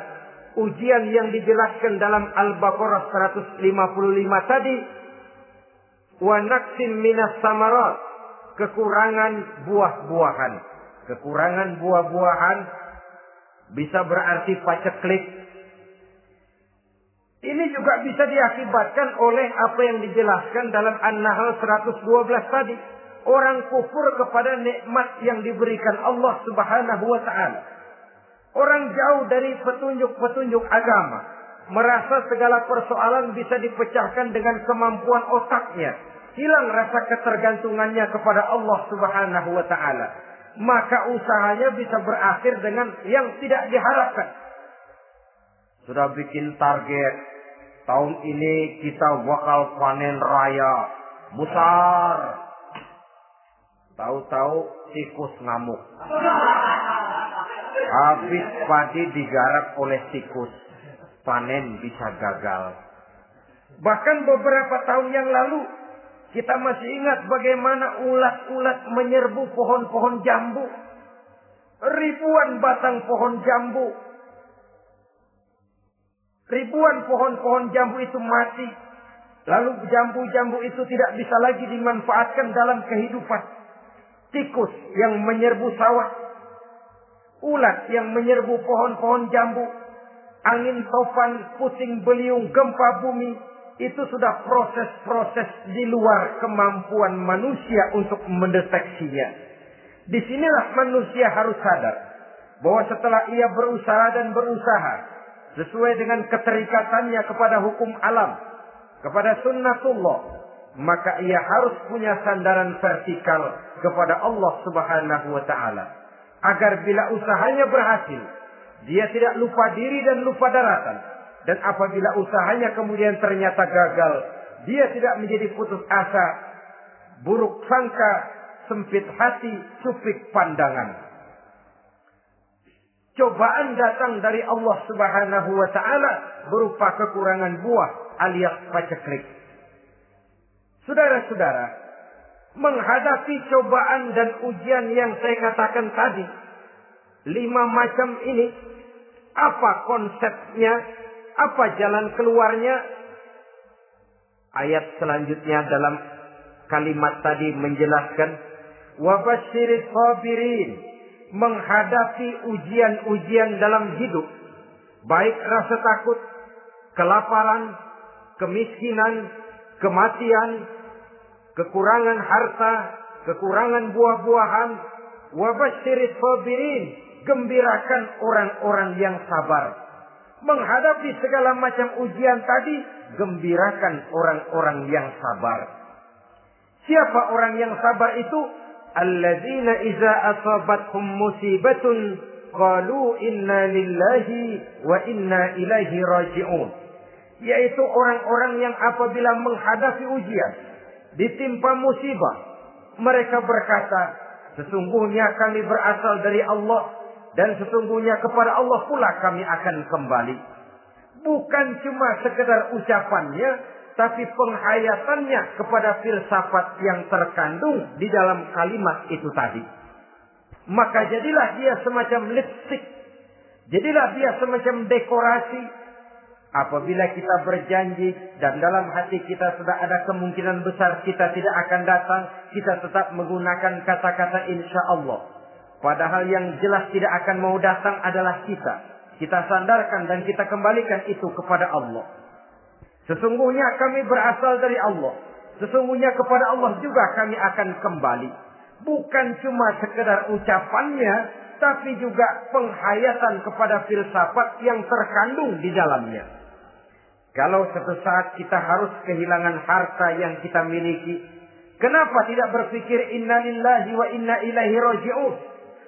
ujian yang dijelaskan dalam Al-Baqarah 155 tadi, wa naqsim minas samarat, kekurangan buah-buahan. Kekurangan buah-buahan bisa berarti paceklik. Ini juga bisa diakibatkan oleh apa yang dijelaskan dalam An-Nahl 112 tadi. Orang kufur kepada nikmat yang diberikan Allah Subhanahu wa taala. Orang jauh dari petunjuk-petunjuk agama. Merasa segala persoalan bisa dipecahkan dengan kemampuan otaknya. Hilang rasa ketergantungannya kepada Allah Subhanahu wa taala. Maka usahanya bisa berakhir dengan yang tidak diharapkan. Sudah bikin target, tahun ini kita bakal panen raya besar. Tahu-tahu tikus ngamuk. Habis padi digarap oleh tikus, panen bisa gagal. Bahkan beberapa tahun yang lalu, kita masih ingat bagaimana ulat-ulat menyerbu pohon-pohon jambu. Ribuan batang pohon jambu. Ribuan pohon-pohon jambu itu mati. Lalu jambu-jambu itu tidak bisa lagi dimanfaatkan dalam kehidupan. Tikus yang menyerbu sawah. Ulat yang menyerbu pohon-pohon jambu. Angin topan, puting beliung, gempa bumi. Itu sudah proses-proses di luar kemampuan manusia untuk mendeteksinya. Disinilah manusia harus sadar bahwa setelah ia berusaha dan berusaha sesuai dengan keterikatannya kepada hukum alam, kepada sunnatullah, maka ia harus punya sandaran vertikal kepada Allah Subhanahu wa taala. Agar bila usahanya berhasil, dia tidak lupa diri dan lupa daratan. Dan apabila usahanya kemudian ternyata gagal, dia tidak menjadi putus asa, buruk sangka, sempit hati, sempit pandangan. Cobaan datang dari Allah Subhanahu wa taala berupa kekurangan buah alias paceklik. Saudara-saudara, menghadapi cobaan dan ujian yang saya katakan tadi, 5 macam ini, Apa konsepnya? Apa jalan keluarnya? Ayat selanjutnya dalam kalimat tadi menjelaskan, wa basyiris sabirin, menghadapi ujian-ujian dalam hidup, baik rasa takut, kelaparan, kemiskinan, kematian, kekurangan harta, kekurangan buah-buahan. Wa basyiris sabirin, gembirakan orang-orang yang sabar. Menghadapi segala macam ujian tadi, gembirakan orang-orang yang sabar. Siapa orang yang sabar itu? Alladzina iza asabathum musibatun qalu inna lillahi wa inna ilaihi raji'un. Yaitu orang-orang yang apabila menghadapi ujian, ditimpa musibah, mereka berkata, sesungguhnya kami berasal dari Allah dan sesungguhnya kepada Allah pula kami akan kembali. Bukan cuma sekedar ucapannya, tapi penghayatannya kepada filsafat yang terkandung di dalam kalimat itu tadi. Maka jadilah dia semacam lipstick. Jadilah dia semacam dekorasi. Apabila kita berjanji dan dalam hati kita sudah ada kemungkinan besar kita tidak akan datang, kita tetap menggunakan kata-kata insya Allah. Padahal yang jelas tidak akan mau datang adalah kita. Kita sandarkan dan kita kembalikan itu kepada Allah. Sesungguhnya kami berasal dari Allah. Sesungguhnya kepada Allah juga kami akan kembali. Bukan cuma sekedar ucapannya, tapi juga penghayatan kepada filsafat yang terkandung di dalamnya. Kalau suatu saat kita harus kehilangan harta yang kita miliki, kenapa tidak berpikir inna lillahi wa inna ilaihi raji'un?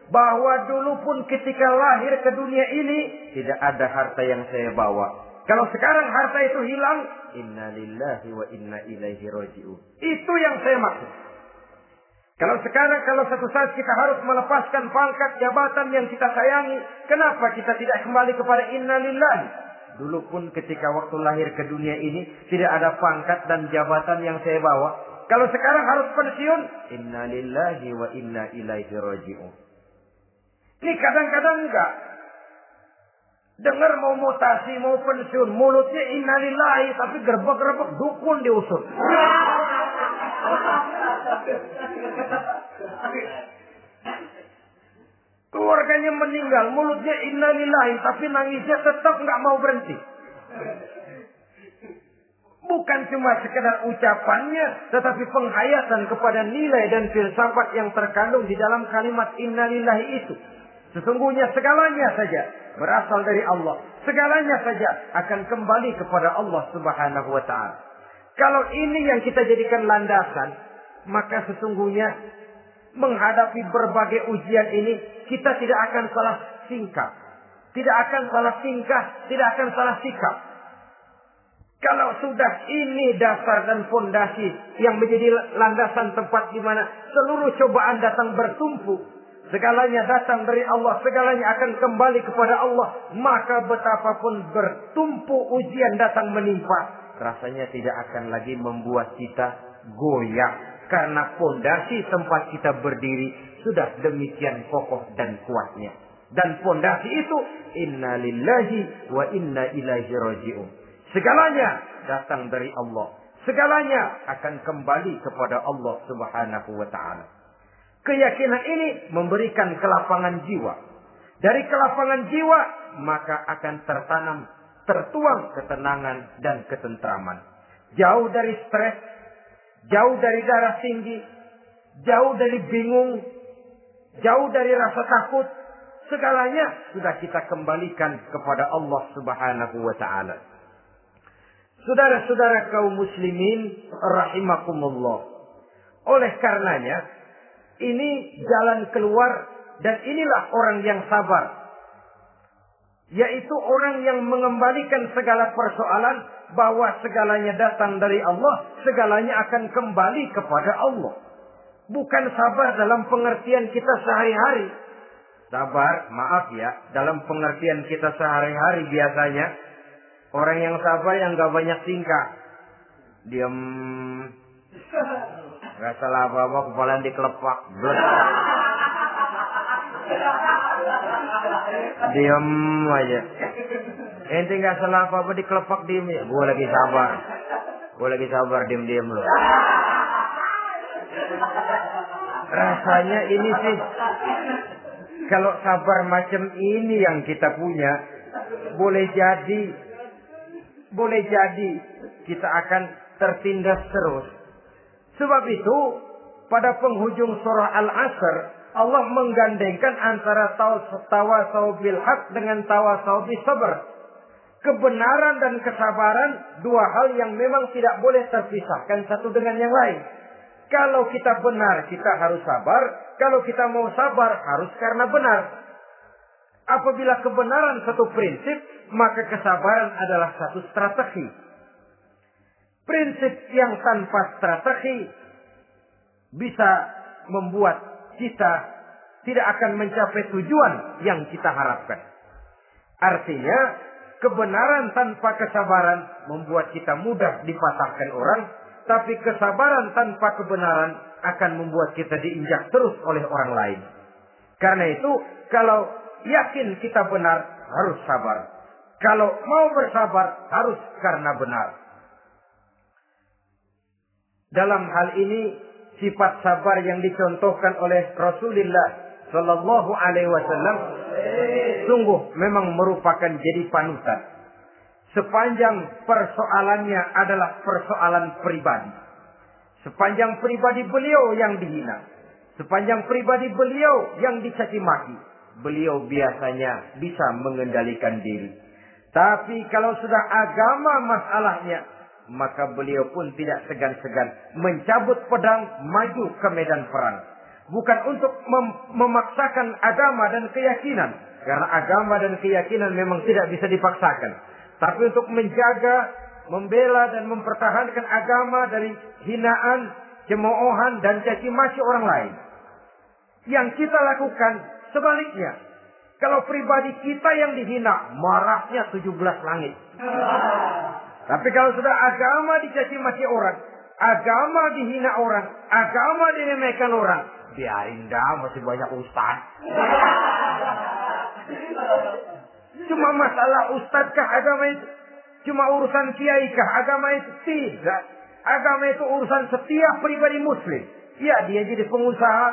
Bahwa dulu pun ketika lahir ke dunia ini, tidak ada harta yang saya bawa. Kalau sekarang harta itu hilang, inna lillahi wa inna ilaihi raji'un. Itu yang saya maksud. Kalau sekarang, kalau suatu saat kita harus melepaskan pangkat jabatan yang kita sayangi, kenapa kita tidak kembali kepada inna lillahi? Dulu pun ketika waktu lahir ke dunia ini, tidak ada pangkat dan jabatan yang saya bawa. Kalau sekarang harus pensiun, inna lillahi wa inna ilaihi raji'un. Ini kadang-kadang enggak. Dengar mau mutasi, mau pensiun, mulutnya innalillahi, tapi gerbek-gerbek dukun diusut. Keluarganya meninggal, mulutnya innalillahi, tapi nangisnya tetap enggak mau berhenti. Bukan cuma sekedar ucapannya, tetapi penghayatan kepada nilai dan filsafat yang terkandung di dalam kalimat innalillahi itu. Sesungguhnya segalanya saja berasal dari Allah. Segalanya saja akan kembali kepada Allah Subhanahu wa ta'ala. Kalau ini yang kita jadikan landasan, maka sesungguhnya menghadapi berbagai ujian ini, kita tidak akan salah tingkah. Tidak akan salah tingkah, tidak akan salah sikap. Kalau sudah ini dasar dan fondasi yang menjadi landasan tempat di mana seluruh cobaan datang bertumpu, segalanya datang dari Allah, segalanya akan kembali kepada Allah, maka betapapun bertumpu ujian datang menimpa, rasanya tidak akan lagi membuat kita goyah, karena fondasi tempat kita berdiri sudah demikian kokoh dan kuatnya. Dan fondasi itu inna lillahi wa inna ilaihi raji'un. Segalanya datang dari Allah, segalanya akan kembali kepada Allah Subhanahu wa ta'ala. Keyakinan ini memberikan kelapangan jiwa. Dari kelapangan jiwa, maka akan tertuang ketenangan dan ketentraman. Jauh dari stres, jauh dari darah tinggi, jauh dari bingung, jauh dari rasa takut. Segalanya sudah kita kembalikan kepada Allah Subhanahu wa ta'ala. Saudara-saudara kaum muslimin rahimakumullah. Oleh karenanya, ini jalan keluar dan inilah orang yang sabar. Yaitu orang yang mengembalikan segala persoalan bahwa segalanya datang dari Allah, segalanya akan kembali kepada Allah. Bukan sabar dalam pengertian kita sehari-hari. Sabar, maaf ya, dalam pengertian kita sehari-hari biasanya orang yang sabar yang gak banyak tingkah. Diam. Gak salah apa-apa, kepala dikelepak. Diam aja. Ente nggak salah apa-apa dikelepak diem ya. Gua lagi sabar, diem loh. Rasanya ini sih, kalau sabar macam ini yang kita punya, boleh jadi kita akan tertindas terus. Sebab itu, pada penghujung surah Al-Asr, Allah menggandengkan antara tawasau bil haq dengan tawasau bis sabr. Kebenaran dan kesabaran, dua hal yang memang tidak boleh terpisahkan satu dengan yang lain. Kalau kita benar, kita harus sabar. Kalau kita mau sabar, harus karena benar. Apabila kebenaran satu prinsip, maka kesabaran adalah satu strategi. Prinsip yang tanpa strategi bisa membuat kita tidak akan mencapai tujuan yang kita harapkan. Artinya, kebenaran tanpa kesabaran membuat kita mudah dipatahkan orang, tapi kesabaran tanpa kebenaran akan membuat kita diinjak terus oleh orang lain. Karena itu, kalau yakin kita benar, harus sabar. Kalau mau bersabar, harus karena benar. Dalam hal ini, sifat sabar yang dicontohkan oleh Rasulullah Sallallahu Alaihi Wasallam sungguh memang merupakan jadi panutan. Sepanjang persoalannya adalah persoalan pribadi. Sepanjang pribadi beliau yang dihina, sepanjang pribadi beliau yang dicaci maki, beliau biasanya bisa mengendalikan diri. Tapi kalau sudah agama masalahnya, maka beliau pun tidak segan-segan mencabut pedang, maju ke medan perang. Bukan untuk memaksakan agama dan keyakinan, karena agama dan keyakinan memang tidak bisa dipaksakan. Tapi untuk menjaga, membela dan mempertahankan agama dari hinaan, cemoohan dan caci maki orang lain. Yang kita lakukan sebaliknya. Kalau pribadi kita yang dihina, marahnya 17 langit. Tapi kalau sudah agama dicaci maki orang, agama dihina orang, agama diremehkan orang, biarin dah, masih banyak ustaz. Cuma masalah ustazkah agama itu? Cuma urusan kiaikah agama itu? Tidak. Agama itu urusan setiap pribadi muslim. Ya, dia jadi pengusaha.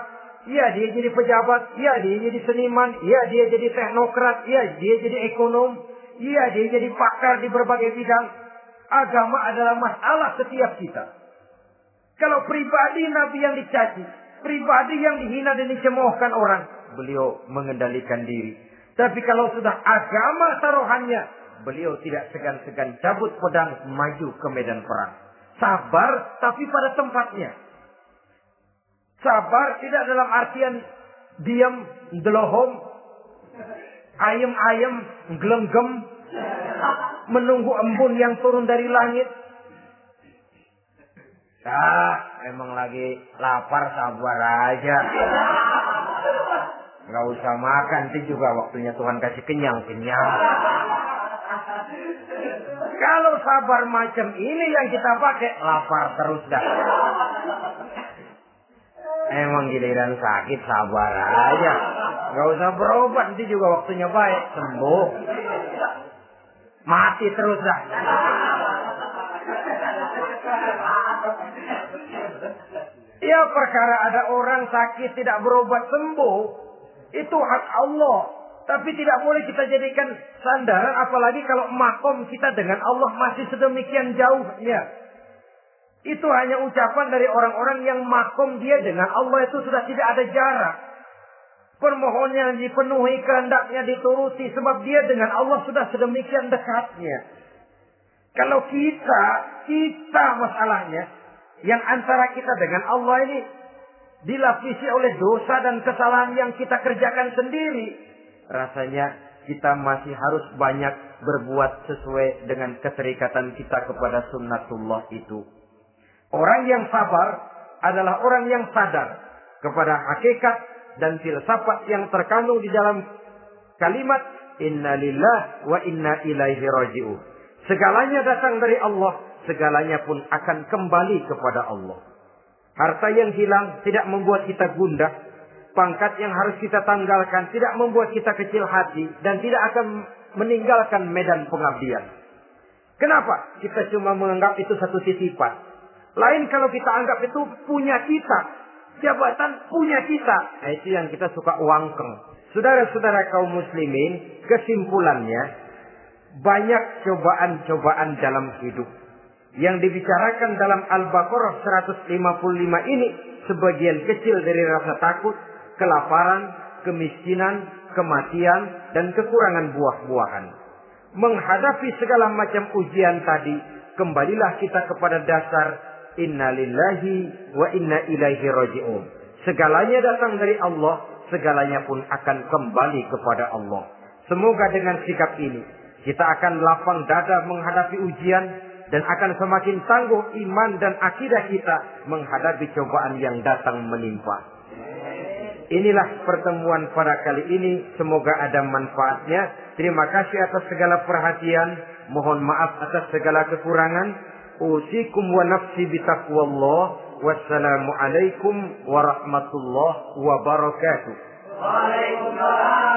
Ya, dia jadi pejabat. Ya, dia jadi seniman. Ya, dia jadi teknokrat. Ya, dia jadi ekonom. Ya, dia jadi pakar di berbagai bidang. Agama adalah masalah setiap kita. Kalau pribadi Nabi yang dicaci, pribadi yang dihina dan dicemoohkan orang, beliau mengendalikan diri. Tapi kalau sudah agama taruhannya, beliau tidak segan-segan cabut pedang, maju ke medan perang. Sabar, tapi pada tempatnya. Sabar tidak dalam artian diam, delohom, ayem-ayem, gelenggem, menunggu embun yang turun dari langit. Emang lagi lapar, sabar aja. Nggak usah makan, nanti juga waktunya Tuhan kasih kenyang-kenyang. Kalau sabar macam ini yang kita pakai, lapar terus dah. Emang giliran sakit, sabar aja. Nggak usah berobat, nanti juga waktunya baik, sembuh. Mati terus dah. Ya, perkara ada orang sakit tidak berobat sembuh, itu hak Allah. Tapi tidak boleh kita jadikan sandaran, apalagi kalau makom kita dengan Allah masih sedemikian jauhnya. Itu hanya ucapan dari orang-orang yang makom dia dengan Allah itu sudah tidak ada jarak. Permohonannya dipenuhi, kehendaknya dituruti, sebab dia dengan Allah sudah sedemikian dekatnya. Kalau kita masalahnya, yang antara kita dengan Allah ini dilapisi oleh dosa dan kesalahan yang kita kerjakan sendiri, rasanya kita masih harus banyak berbuat sesuai dengan keterikatan kita kepada sunnatullah itu. Orang yang sabar adalah orang yang sadar kepada hakikat dan filsafat yang terkandung di dalam kalimat inna lillahi wa inna ilaihi raji'un. Segalanya datang dari Allah, segalanya pun akan kembali kepada Allah. Harta yang hilang tidak membuat kita gundah. pangkat yang harus kita tanggalkan, tidak membuat kita kecil hati, dan tidak akan meninggalkan medan pengabdian. Kenapa? Kita cuma menganggap itu satu titipan. Lain kalau kita anggap itu punya kita. Jabatan punya kita. Nah, itu yang kita suka wangkeng. Saudara-saudara kaum muslimin, kesimpulannya, banyak cobaan-cobaan dalam hidup. Yang dibicarakan dalam Al-Baqarah 155 ini, sebagian kecil dari rasa takut, kelaparan, kemiskinan, kematian, dan kekurangan buah-buahan. Menghadapi segala macam ujian tadi, kembalilah kita kepada dasar inna lillahi wa inna ilaihi raji'un. Segalanya datang dari Allah, segalanya pun akan kembali kepada Allah. Semoga dengan sikap ini, kita akan lapang dada menghadapi ujian, dan akan semakin tangguh iman dan akidah kita menghadapi cobaan yang datang menimpa. Inilah pertemuan pada kali ini. Semoga ada manfaatnya. Terima kasih atas segala perhatian. Mohon maaf atas segala kekurangan. Usikum wa nafsi bitaqwallah. Wassalamualaikum warahmatullahi wabarakatuh. Waalaikumsalam.